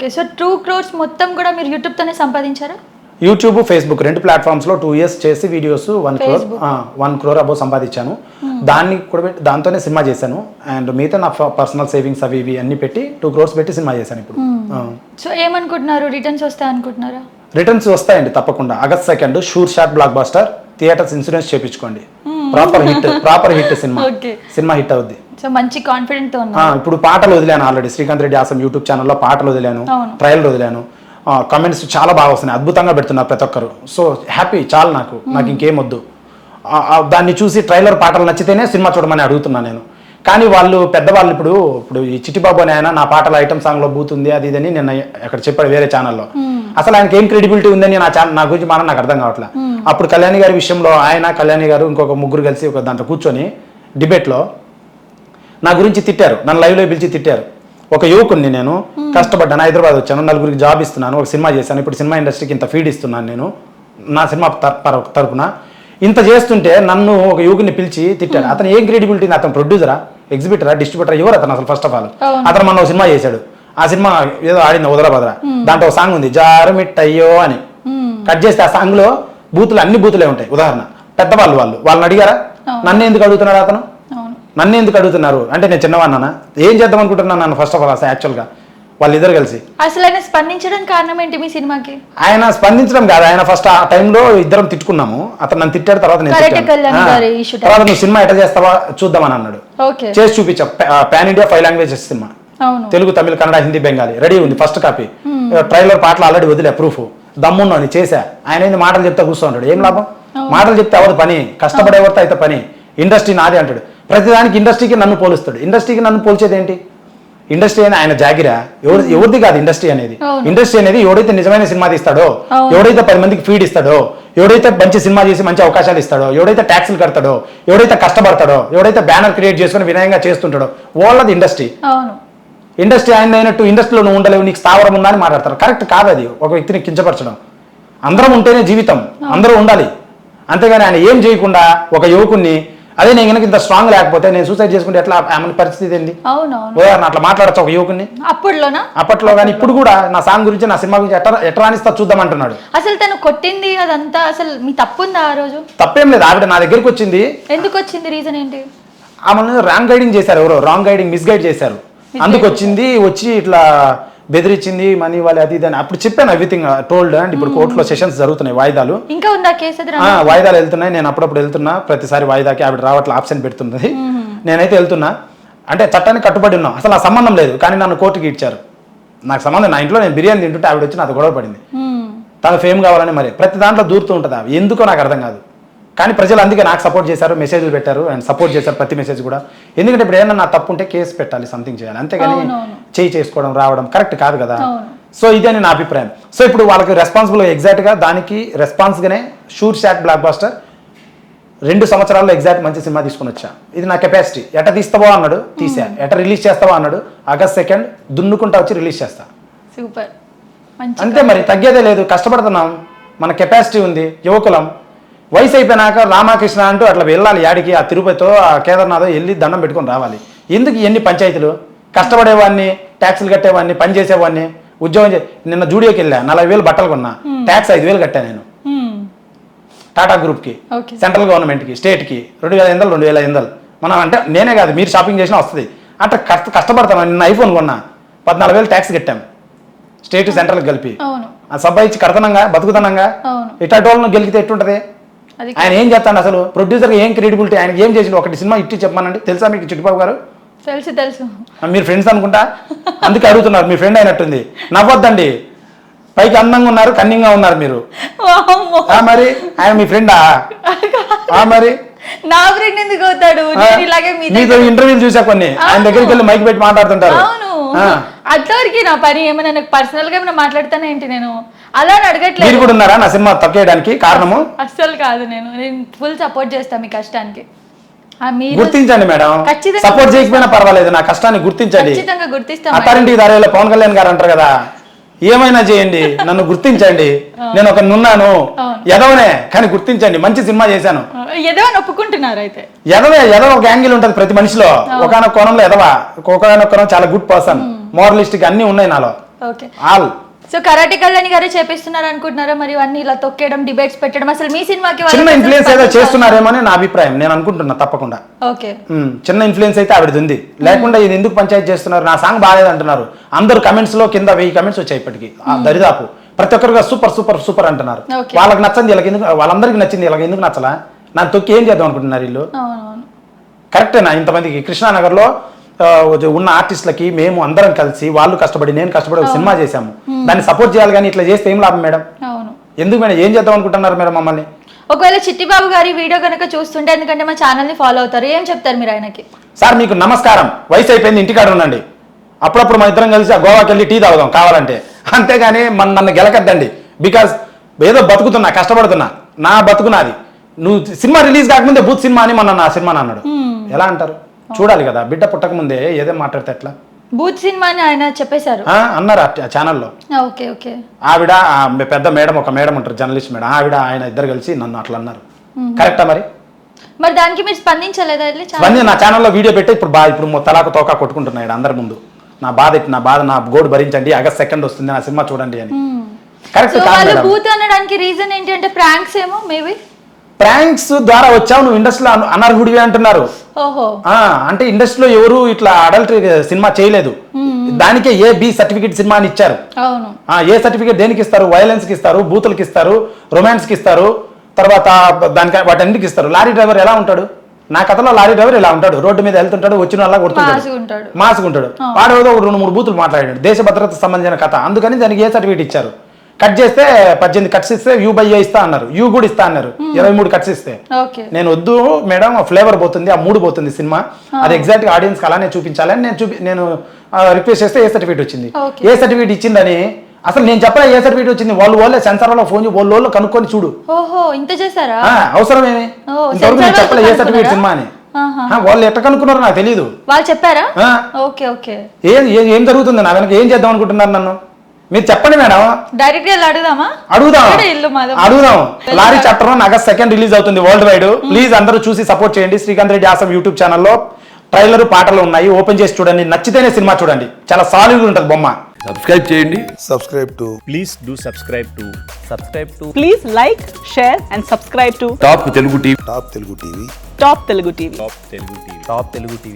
Okay. So 2 crores మొత్తం కూడా మీరు యూట్యూబ్ తోనే సంపాదించారా? యూట్యూబ్, ఫేస్బుక్ 2 ప్లాట్ఫామ్స్ లో 2 years చేసి వీడియోస్ 1 crore అబౌవ్ సంపాదించాను. దాన్ని కూడా దాంతోనే సినిమా చేశాను. అండ్ మిగతా నా పర్సనల్ సేవింగ్స్ అవి ఇవి అన్ని పెట్టి 2 crores పెట్టి సినిమా చేశాను ఇప్పుడు. సో ఏమనుకుంటున్నారు, రిటర్న్స్ వస్తాయి అనుకుంటున్నారా? రిటర్న్స్ వస్తాయండి తప్పకుండా. August 2 sure shot blockbuster, theatres insurance చేయించుకోండి. ప్రాపర్ హిట్ సినిమా హిట్ అవుద్ది. సో మంచి కాన్ఫిడెంట్ తో ఉన్నా. ఇప్పుడు పాటలు వదిలాను already, Srikanth Reddy awesome YouTube ఛానల్లో పాటలు వదిలాను, ట్రయల్ వదిలాను. కమెంట్స్ చాలా బాగా వస్తున్నాయి, అద్భుతంగా పెడుతున్నారు ప్రతి ఒక్కరు. సో హ్యాపీ, చాలు నాకు ఇంకేం వద్దు. దాన్ని చూసి ట్రైలర్ పాటలు నచ్చితేనే సినిమా చూడమని అడుగుతున్నాను నేను. కానీ వాళ్ళు పెద్దవాళ్ళు ఇప్పుడు ఈ చిట్టిబాబు అని ఆయన నా పాటల ఐటమ్ సాంగ్ లో బూతుంది అది ఇదని నిన్న అక్కడ చెప్పాడు వేరే ఛానల్లో. అసలు ఆయనకి ఏం క్రెడిబిలిటీ ఉందని నా గురించి మాట నాకు అర్థం కావట్లేదు. అప్పుడు కళ్యాణి గారి విషయంలో ఆయన, కళ్యాణి గారు, ఇంకొక ముగ్గురు కలిసి ఒక దాంట్లో కూర్చొని డిబేట్లో నా గురించి తిట్టారు, నన్ను లైవ్లో పిలిచి తిట్టారు. ఒక యువకుడిని, నేను కష్టపడ్డాను, హైదరాబాద్ వచ్చాను, 4 జాబ్ ఇస్తున్నాను, ఒక సినిమా చేశాను, ఇప్పుడు సినిమా ఇండస్ట్రీకి ఇంత ఫీడ్ ఇస్తున్నాను నేను నా సినిమా తరపున. ఇంత చేస్తుంటే నన్ను ఒక యువకుని పిలిచి తిట్టాడు. అతను ఏం క్రెడిబిలిటీ? అతను ప్రొడ్యూసరా, ఎగ్జిబిటరా, డిస్ట్రిబ్యూటరా, ఎవరు అతను అసలు? ఫస్ట్ ఆఫ్ ఆల్ అతను మన సినిమా చేశాడు. ఆ సినిమా ఏదో ఆడింది వదలబదరా, దాంట్లో ఒక సాంగ్ ఉంది జారమిట్టయ్యో అని. కట్ చేస్తే ఆ సాంగ్ లో అన్ని బూతులే ఉంటాయి. ఉదాహరణ పెద్దవాళ్ళు వాళ్ళని అడిగారా? నన్ను ఎందుకు అడుగుతున్నాడు అతను? నన్ను ఎందుకు అడుగుతున్నారు అంటే నేను చిన్నవాడినా? ఏం చేద్దాం అనుకుంటున్నాను నన్ను? ఫస్ట్ ఆఫ్ ఆల్ అసలు యాక్చువల్గా వాళ్ళిద్దరు కలిసి అసలు ఆయన స్పందించడానికి కారణం ఏంటి మీ సినిమాకి? ఆయన స్పందించడం కాదు, ఆయన ఫస్ట్ ఆ టైంలో ఇద్దరం తిట్టుకున్నాము. అతను నన్ను తిట్టాడు, తర్వాత నువ్వు సినిమా ఎట్లా చేస్తావా చూద్దామని అన్నాడు. చేసి చూపించా. Pan India 5 languages cinema, Telugu, Tamil, Kannada, Hindi, Bengali ready ఉంది. ఫస్ట్ కాపీ, ట్రైలర్ పాటలు ఆల్రెడీ వదిలే, ప్రూఫ్ దమ్మున్నాను చేసా. ఆయన ఏంది మాటలు చెప్తా కూర్చో ఉంటాడు. ఏం లాభం? మాటలు చెప్తే ఎవరు పని? కష్టపడేవారితో అయితే పని. ఇండస్ట్రీ నాదే అంటాడు. ప్రతిదానికి ఇండస్ట్రీకి నన్ను పోలుస్తాడు. ఇండస్ట్రీకి నన్ను పోల్చేది ఏంటి? ఇండస్ట్రీ అనేది ఆయన జాగిరా, ఎవరిది కాదు ఇండస్ట్రీ అనేది. ఇండస్ట్రీ అనేది ఎవడైతే నిజమైన సినిమా తీస్తాడో, ఎవడైతే 10 మందికి ఫీడ్ ఇస్తాడో, ఎవడైతే మంచి సినిమా చేసి మంచి అవకాశాలు ఇస్తాడో, ఎవడైతే ట్యాక్సులు కడతాడో, ఎవడైతే కష్టపడతాడో, ఎవడైతే బ్యానర్ క్రియేట్ చేసుకుని వినయంగా చేస్తుంటాడో వాళ్ళది ఇండస్ట్రీ. ఇండస్ట్రీ ఆయన అయినట్టు ఇండస్ట్రీలో నువ్వు ఉండలేవు, నీకు స్థావరం ఉందా అని మాట్లాడతారు. కరెక్ట్ కాదు అది, ఒక వ్యక్తిని కించపరచడం. అందరం ఉంటేనే జీవితం, అందరూ ఉండాలి. అంతేగాని ఆయన ఏం చేయకుండా ఒక యువకుడిని, అదే నేను కనుక ఇంత స్ట్రాంగ్ లేకపోతే నేను సూసైడ్ చేసుకుంటే ఎట్లా ఆమె పరిస్థితి ఏంటి? అట్లా మాట్లాడచ్చు ఒక యువకుని అప్పట్లో. కానీ ఇప్పుడు కూడా నా సాంగ్ గురించి, నా సినిమా గురించి ఎట్లా రానిస్తా చూద్దాం అంటున్నాడు. అసలు తను కొట్టింది అదంతా అసలు మీ తప్పుందా? ఆ రోజు తప్పేం లేదు. ఆవిడ నా దగ్గరికి వచ్చింది. ఎందుకు వచ్చింది? రీజన్ ఏంటి? ఆమెను రాంగ్ గైడింగ్ చేశారు, ఎవరో రాంగ్ గైడింగ్, మిస్గైడ్ చేశారు. అందుకు వచ్చింది. వచ్చి ఇట్లా బెదిరించింది, మనీ ఇవ్వాలి అది ఇది అని. అప్పుడు చెప్పాను ఎవ్రీథింగ్ టోల్డ్. అండ్ ఇప్పుడు కోర్టులో సెషన్స్ జరుగుతున్నాయి, వాయిదాలు ఇంకా ఉందా కేసు? వాయిదాలు వెళ్తున్నాయి. నేను అప్పుడప్పుడు వెళ్తున్నా, ప్రతిసారి వాయిదాకి ఆవిడ రావట్లే, ఆప్షన్ పెడుతుంది. నేనైతే వెళ్తున్నా. అంటే చట్టానికి కట్టుబడి ఉన్నాం, అసలు ఆ సంబంధం లేదు. కానీ నన్ను కోర్టుకి ఇచ్చారు. నాకు సంబంధం, నా ఇంట్లో నేను బిర్యానీ తింటుంటే ఆవిడ వచ్చి నాతో గొడవ పడింది. తను ఫేమ్ కావాలని. మరి ప్రతి దాంట్లో దూరుతూ ఉంటుంది అవి, ఎందుకో నాకు అర్థం కాదు. కానీ ప్రజలు అందుకే నాకు సపోర్ట్ చేశారు, మెసేజ్లు పెట్టారు అండ్ సపోర్ట్ చేశారు ప్రతి మెసేజ్ కూడా. ఎందుకంటే ఇప్పుడు ఏమన్నా నా తప్పు ఉంటే కేసు పెట్టాలి, సంథింగ్ చేయాలి, అంతేగాని చేసుకోవడం రావడం కరెక్ట్ కాదు కదా. సో ఇదే నా అభిప్రాయం. సో ఇప్పుడు వాళ్ళకి రెస్పాన్సిబుల్ ఎగ్జాక్ట్గా దానికి రెస్పాన్స్గానే షూర్ షాట్ బ్లాక్ బస్టర్ 2 సంవత్సరాల్లో ఎగ్జాక్ట్ మంచి సినిమా తీసుకుని వచ్చా. ఇది నా కెపాసిటీ. ఎట తీస్తావో అన్నాడు, తీసా. ఎట రిలీజ్ చేస్తావో అన్నాడు, August 2 దున్నుకుంటా వచ్చి రిలీజ్ చేస్తా. సూపర్. అంతే, మరి తగ్గేదే లేదు. కష్టపడుతున్నాం, మన కెపాసిటీ ఉంది, యువకులం. వయసు అయిపోయినాక రామకృష్ణ అంటూ అట్లా వెళ్ళాలి యాడికి, ఆ తిరుపతితో ఆ కేదార్నాథో వెళ్ళి దండం పెట్టుకొని రావాలి. ఎందుకు ఎన్ని పంచాయతీలు? కష్టపడేవాడిని, ట్యాక్సులు కట్టేవాడిని, పని చేసేవాడిని, ఉద్యోగం నిన్న జూడియోకి వెళ్ళా, 40,000 బట్టలు కొన్నా, ట్యాక్స్ 5,000 కట్టా నేను. టాటా గ్రూప్కి, సెంట్రల్ గవర్నమెంట్కి, స్టేట్కి 2,500 2,500. మనం అంటే నేనే కాదు, మీరు షాపింగ్ చేసినా వస్తుంది. అంటే కష్టపడతాను. నిన్న ఐఫోన్ కొన్నా, 14,000 ట్యాక్స్ కట్టాం స్టేట్ సెంట్రల్ కలిపి. ఆ సబ్బా ఇచ్చి కడతనంగా బతుకుతనంగా. ఇట్లాంటి వాళ్ళని గెలికితే ఎట్టుంటది? ఆయన ఏం చేస్తాడు అసలు? ప్రొడ్యూసర్కి ఏం క్రెడిబిలిటీ? ఆయనకి ఏం చేసిండు? ఒకటి సినిమా ఇట్టి చెప్పమానండి. తెలుసా మీకు చిట్టిబాబు గారు? తెలుసు. మీరు ఫ్రెండ్స్ అనుకుంటా, అందుకే అడుగుతున్నారు. మీ ఫ్రెండ్ అయినట్టుంది. నవ్వొద్దండి, పైకి అందంగా ఉన్నారు, కన్నింగా ఉన్నారు మీరు. మరి ఆయన మీ ఫ్రెండా? మరి నా ఫ్రెండ్ ఎందుకు అవుతాడు? మీతో ఇంటర్వ్యూలు చూసా కొన్ని, ఆయన దగ్గరికి వెళ్ళి మైక్ పెట్టి మాట్లాడుతుంటారు. అట్లవరకు నా పని ఏమైనా నాకు పర్సనల్ గా ఏమైనా మాట్లాడతానే ఏంటి? నేను అలా అడగట్లేదు. మీరు కూడా ఉన్నారా నా సినిమా తొక్కేయడానికి కారణము? అస్సలు కాదు. నేను ఫుల్ సపోర్ట్ చేస్తాను మీ కష్టానికి. గుర్తించండి మేడం, సపోర్ట్ చేయకపోయినా పర్వాలేదు, నా కష్టాన్ని గుర్తించండి. ఖచ్చితంగా గుర్తిస్తాను. అత్తారింటికి దారిలో పవన్ కళ్యాణ్ గారు అంటారు కదా, ఏమైనా చేయండి, నన్ను గుర్తించండి, నేను ఒక నున్నాను, ఎదవనే కానీ గుర్తించండి, మంచి సినిమా చేశాను. ఎదవని ఒప్పుకుంటున్నారు. అయితే ఎదవ ఒక యాంగిల్ ఉంటుంది ప్రతి మనిషిలో. ఒకనొక కోణంలో ఎదవ, ఒకనొక కోణం చాలా గుడ్ పర్సన్, మోరలిస్టిక్ అన్ని ఉన్నాయి నాలో. Okay. All so karate Kalyani గారే చేపిస్తున్నారు అనుకుంటున్నారా మరి అన్ని ఇలా తొక్కేయడం, డిబేట్స్ పెట్టడం, అసలు మీ సినిమాకి చిన్న ఇన్ఫ్లుయెన్స్ ఏదో చేస్తున్నారేమో అని నా అభిప్రాయం. నేను అనుకుంటున్నా తప్పకుండా ఓకే. చిన్న ఇన్ఫ్లుయెన్స్ అయితే ఆవిడది ఉంది. లేకుండా ఇది ఎందుకు పంచాయతీ చేస్తున్నారు, నా సాంగ్ బాగాలేదు అంటున్నారు అందరు కమెంట్స్ లో. కింద 1000 కమెంట్స్ వచ్చాయి ఇప్పటికి దరిదాపు. ప్రతి ఒక్కరుగా సూపర్ సూపర్ సూపర్ అంటున్నారు. Okay. వాళ్ళకి నచ్చింది వీళ్ళకి ఎందుకు, వాళ్ళందరికీ నచ్చింది వీళ్ళకి ఎందుకు నచ్చలా? నాకు తొక్కి ఏం చేద్దాం అనుకుంటున్నారు వీళ్ళు? అవునవును. కరెక్టేనా? ఇంతమందికి కృష్ణానగర్లో ఉన్న ఆర్టిస్టులకి మేము అందరం కలిసి, వాళ్ళు కష్టపడి నేను కష్టపడి ఒక సినిమా చేశాము. దాన్ని సపోర్ట్ చేయాలి కానీ ఇట్లా చేస్తే ఏం లాభం మేడం? అవును. ఎందుకు మేడం? ఏం చేద్దాం అనుకుంటున్నారు మేడం మమ్మల్ని? ఒకవేళ చిట్టిబాబు గారి వీడియో కనుక చూస్తుంటే, ఎందుకంటే మా ఛానల్ ని ఫాలో అవుతారు, ఏం చెప్తారు మీరు ఆయనకి? సార్ మీకు నమస్కారం, వయసు అయిపోయింది, ఇంటికాడ ఉండండి. అప్పుడప్పుడు మన ఇద్దరం కలిసి ఆ గోవాకి వెళ్ళి టీ తాగుదాం కావాలంటే. అంతేగాని నన్ను గెలకద్దండి. బికాస్ ఏదో బతుకుతున్నా, కష్టపడుతున్నా, నా బతుకు నాది. నువ్వు సినిమా రిలీజ్ కాకముందే బూత్ సినిమా అని మొన్న నా సినిమా అన్నాడు. ఎలా అంటారు? చూడాలి కదా, బిడ్డ పుట్టక ముందే ఏదేం మాట్లాడితే ఎట్లా? బూత్ సినిమా అని ఆయన చెప్పేశారు అన్నారు ఆ ఛానల్లో. Okay okay. ఆవిడ పెద్ద మేడం, ఒక మేడం ఉంటారు జర్నలిస్ట్ మేడం, ఆవిడ ఆయన ఇద్దరు కలిసి నన్ను అట్లా అన్నారు. కరెక్టా మరి? మరి దానికి మీరు స్పందించలేదా? నా ఛానల్లో వీడియో పెట్టి ఇప్పుడు తలాకు తోకా కొట్టుకుంటున్నాడు అందరి ముందు. నా బాధ నా గోడు భరించండి, ఆగస్ట్ 2 వస్తుంది, నా సినిమా చూడండి అని. కరెక్ట్. బూత్ అనడానికి రీజన్ ఏంటి అంటే ప్రాంక్స్ ఏమో మేబీ. ప్రాంక్స్ ద్వారా వచ్చావు నువ్వు ఇండస్ట్రీలో అనర్హుడివి అంటున్నారు. ఓహో. అంటే ఇండస్ట్రీలో ఎవరు ఇట్లా అడల్టరీ సినిమా చేయలేదు. దానికే A-B సర్టిఫికేట్ సినిమా అని ఇచ్చారు. అవును. ఏ సర్టిఫికేట్ దేనికి ఇస్తారు? వైలెన్స్ కి ఇస్తారు, బూతులకి ఇస్తారు, రొమాన్స్ కి ఇస్తారు, తర్వాత దానికి వాటన్నిటికి ఇస్తారు. లారీ డ్రైవర్ ఎలా ఉంటాడు? నా కథలో లారీ డ్రైవర్ ఇలా ఉంటాడు, రోడ్డు మీద వెళ్తుంటాడు, వచ్చిన వాళ్ళ కొడుతుంటాడు, మాసుకుంటాడు. వాడు ఏదో 2-3 బూతులు మాట్లాడాడు, దేశ భద్రతకు సంబంధించిన కథ. అందుకని దానికి ఏ సర్టిఫికేట్ ఇచ్చారు? కట్ చేస్తే 18 కట్స్ ఇస్తే U/A ఇస్తా అన్నారు, యూ కూడా ఇస్తా అన్నారు. 23 కట్స్ ఇస్తే నేను వద్దు మేడం, ఫ్లేవర్ పోతుంది, ఆ మూడు పోతుంది సినిమా, అది ఎగ్జాక్ట్ గా ఆడియన్స్ కి అలానే చూపించాలని నేను రిక్వెస్ట్ చేస్తే ఏ సర్టిఫికేట్ వచ్చింది. ఏ సర్టిఫికేట్ ఇచ్చిందని అసలు నేను చెప్పలే. ఏ సర్టిఫికేట్ వచ్చింది? వాళ్ళే సెన్సార్ వాళ్ళ ఫోన్ వాళ్ళు కనుక్కొని చూడు. ఓహో, ఇంత చేశారా? అవసరం ఏమి? ఇంతవరకు నేను చెప్పలే ఏ సర్టిఫికేట్ సినిమా అని. వాళ్ళు ఎట్లా కనుక్కున్నారో నాకు తెలియదు. వాళ్ళు చెప్పారా? Okay okay. ఏం జరుగుతుంది నా వెనక? ఏం చేద్దాం అనుకుంటున్నారు నన్ను? మీరు చెప్పండి మేడం. డైరెక్ట్ గా అడుగుదాం. లారీ చాప్టర్ 1 ఆగస్ట్ 2 రిలీజ్ అవుతుంది వరల్డ్ వైడ్. ప్లీజ్ అందరూ చూసి సపోర్ట్ చేయండి. శ్రీకాంత్ రెడ్డి ఆసం యూట్యూబ్ ఛానల్లో ట్రైలర్, పాటలు ఉన్నాయి, ఓపెన్ చేసి చూడండి. నచ్చితేనే సినిమా చూడండి, చాలా సాలిడ్ ఉంటుంది బొమ్మ. సబ్స్క్రైబ్ చేయండి. Please do subscribe to. Please like, share and subscribe to top Telugu TV. Top Telugu TV. Top Telugu TV.